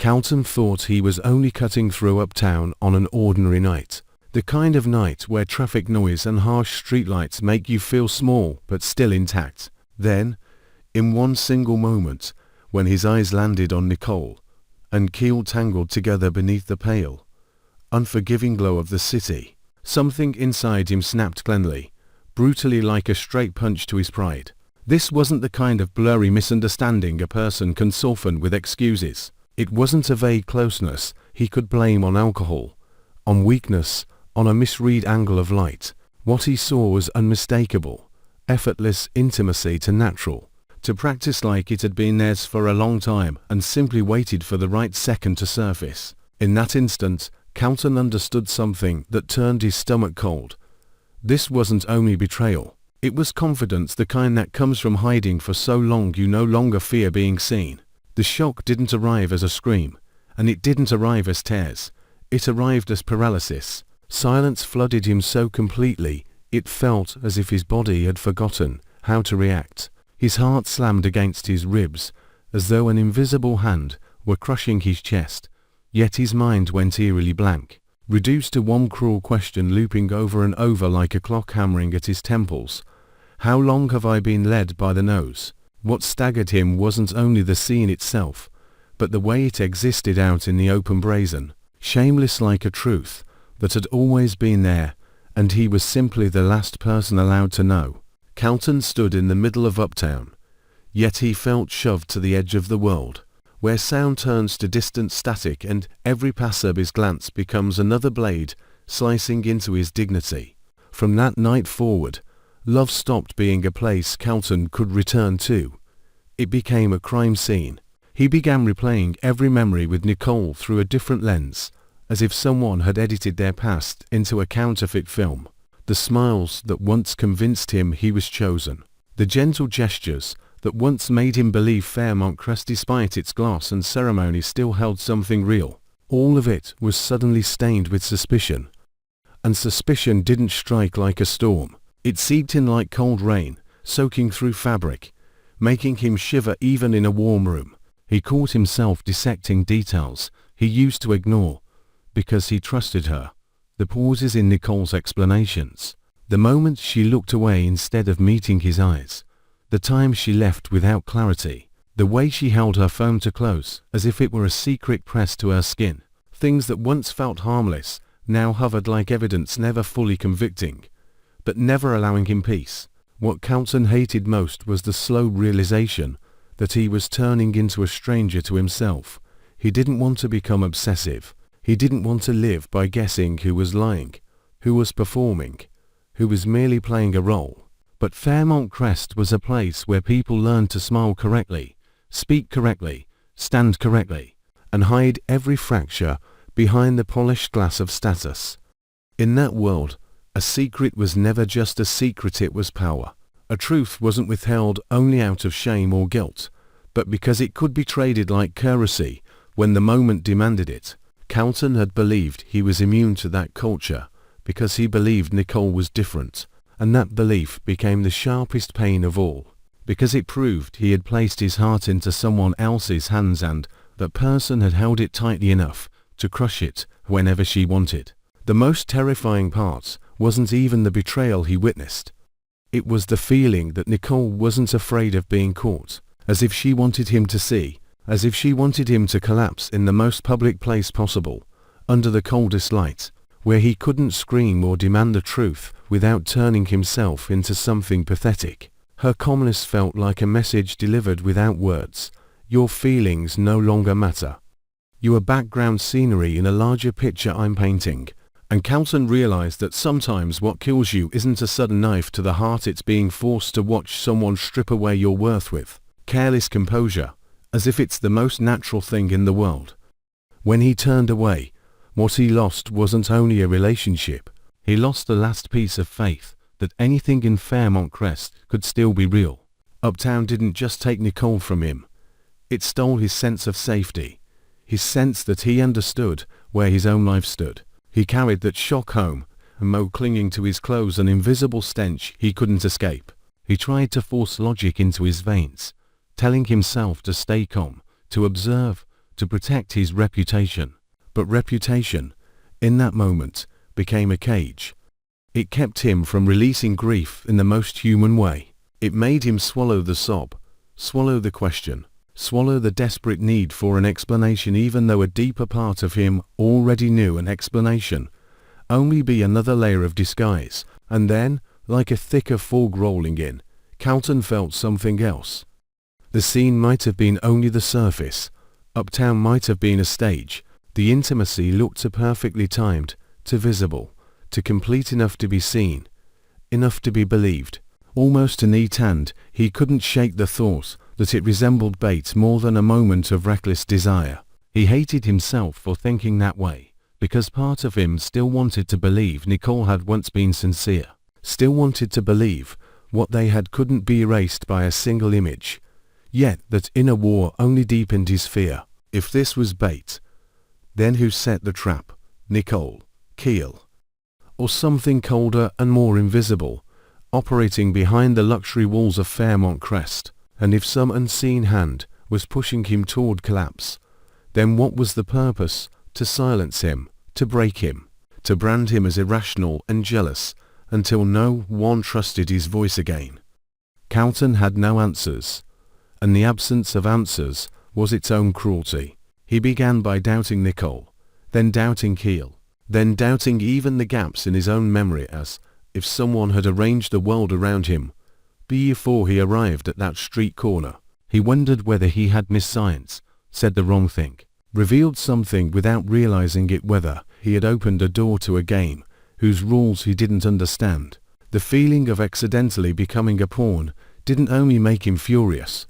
Carlton thought he was only cutting through Uptown on an ordinary night. The kind of night where traffic noise and harsh streetlights make you feel small but still intact. Then, in one single moment, when his eyes landed on Nicole and Kial tangled together beneath the pale, unforgiving glow of the city, something inside him snapped cleanly, brutally, like a straight punch to his pride. This wasn't the kind of blurry misunderstanding a person can soften with excuses. It wasn't a vague closeness he could blame on alcohol, on weakness, on a misread angle of light. What he saw was unmistakable, effortless intimacy to natural, to practice like it had been theirs for a long time and simply waited for the right second to surface. In that instant, Carlton understood something that turned his stomach cold. This wasn't only betrayal. It was confidence, the kind that comes from hiding for so long you no longer fear being seen. The shock didn't arrive as a scream, and it didn't arrive as tears. It arrived as paralysis. Silence flooded him so completely, it felt as if his body had forgotten how to react. His heart slammed against his ribs, as though an invisible hand were crushing his chest. Yet his mind went eerily blank, reduced to one cruel question looping over and over like a clock hammering at his temples. How long have I been led by the nose? What staggered him wasn't only the scene itself, but the way it existed out in the open, brazen, shameless, like a truth that had always been there, and he was simply the last person allowed to know. Carlton stood in the middle of Uptown, yet he felt shoved to the edge of the world, where sound turns to distant static and every passerby's glance becomes another blade slicing into his dignity. From that night forward, love stopped being a place Carlton could return to. It became a crime scene. He began replaying every memory with Nicole through a different lens, as if someone had edited their past into a counterfeit film. The smiles that once convinced him he was chosen, the gentle gestures that once made him believe Fairmont Crest, despite its glass and ceremony, still held something real. All of it was suddenly stained with suspicion. And suspicion didn't strike like a storm. It seeped in like cold rain, soaking through fabric, making him shiver even in a warm room. He caught himself dissecting details he used to ignore because he trusted her. The pauses in Nicole's explanations, the moments she looked away instead of meeting his eyes, the time she left without clarity, the way she held her phone too close as if it were a secret pressed to her skin. Things that once felt harmless now hovered like evidence, never fully convicting, but never allowing him peace. What Carlton hated most was the slow realization that he was turning into a stranger to himself. He didn't want to become obsessive. He didn't want to live by guessing who was lying, who was performing, who was merely playing a role. But Fairmont Crest was a place where people learned to smile correctly, speak correctly, stand correctly, and hide every fracture behind the polished glass of status. In that world, a secret was never just a secret, it was power. A truth wasn't withheld only out of shame or guilt, but because it could be traded like currency when the moment demanded it. Carlton had believed he was immune to that culture because he believed Nicole was different, and that belief became the sharpest pain of all, because it proved he had placed his heart into someone else's hands and that person had held it tightly enough to crush it whenever she wanted. The most terrifying part wasn't even the betrayal he witnessed. It was the feeling that Nicole wasn't afraid of being caught, as if she wanted him to see, as if she wanted him to collapse in the most public place possible, under the coldest light, where he couldn't scream or demand the truth without turning himself into something pathetic. Her calmness felt like a message delivered without words. Your feelings no longer matter. You are background scenery in a larger picture I'm painting. And Carlton realized that sometimes what kills you isn't a sudden knife to the heart, it's being forced to watch someone strip away your worth with careless composure, as if it's the most natural thing in the world. When he turned away, what he lost wasn't only a relationship, he lost the last piece of faith that anything in Fairmont Crest could still be real. Uptown didn't just take Nicole from him, it stole his sense of safety, his sense that he understood where his own life stood. He carried that shock home, and Mo clinging to his clothes, an invisible stench he couldn't escape. He tried to force logic into his veins, telling himself to stay calm, to observe, to protect his reputation. But reputation, in that moment, became a cage. It kept him from releasing grief in the most human way. It made him swallow the sob, swallow the question, swallow the desperate need for an explanation, even though a deeper part of him already knew an explanation only be another layer of disguise. And then, like a thicker fog rolling in, Carlton felt something else. The scene might have been only the surface. Uptown might have been a stage. The intimacy looked too perfectly timed, too visible, too complete, enough to be seen, enough to be believed. Almost a neat hand, he couldn't shake the thought that it resembled bait more than a moment of reckless desire. He hated himself for thinking that way, because part of him still wanted to believe Nicole had once been sincere, still wanted to believe what they had couldn't be erased by a single image. Yet that inner war only deepened his fear. If this was bait, then who set the trap? Nicole, Kial, or something colder and more invisible, operating behind the luxury walls of Fairmont Crest? And if some unseen hand was pushing him toward collapse, then what was the purpose? To silence him, to break him, to brand him as irrational and jealous, until no one trusted his voice again. Carlton had no answers, and the absence of answers was its own cruelty. He began by doubting Nicole, then doubting Kial, then doubting even the gaps in his own memory, as if someone had arranged the world around him. Before he arrived at that street corner, he wondered whether he had missed signs, said the wrong thing, revealed something without realizing it, whether he had opened a door to a game whose rules he didn't understand. The feeling of accidentally becoming a pawn didn't only make him furious,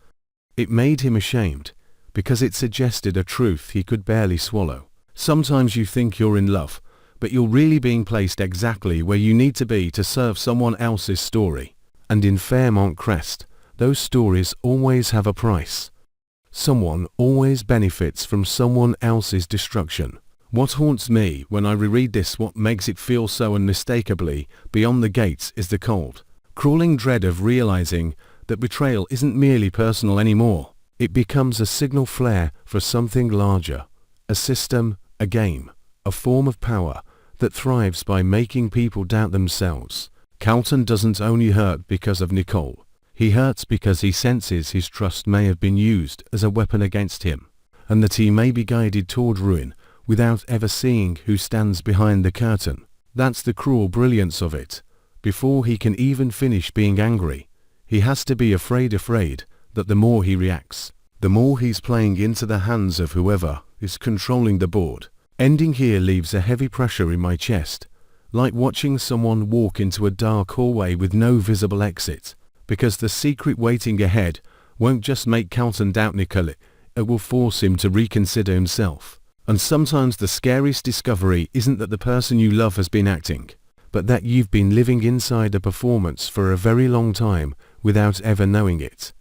it made him ashamed, because it suggested a truth he could barely swallow. Sometimes you think you're in love, but you're really being placed exactly where you need to be to serve someone else's story. And in Fairmont Crest, those stories always have a price. Someone always benefits from someone else's destruction. What haunts me when I reread this, what makes it feel so unmistakably beyond the gates, is the cold, crawling dread of realizing that betrayal isn't merely personal anymore. It becomes a signal flare for something larger, a system, a game, a form of power that thrives by making people doubt themselves. Carlton doesn't only hurt because of Nicole. He hurts because he senses his trust may have been used as a weapon against him, and that he may be guided toward ruin without ever seeing who stands behind the curtain. That's the cruel brilliance of it. Before he can even finish being angry, he has to be afraid that the more he reacts, the more he's playing into the hands of whoever is controlling the board. Ending here leaves a heavy pressure in my chest, like watching someone walk into a dark hallway with no visible exit, because the secret waiting ahead won't just make Carlton doubt Nicole, it will force him to reconsider himself. And sometimes the scariest discovery isn't that the person you love has been acting, but that you've been living inside a performance for a very long time without ever knowing it.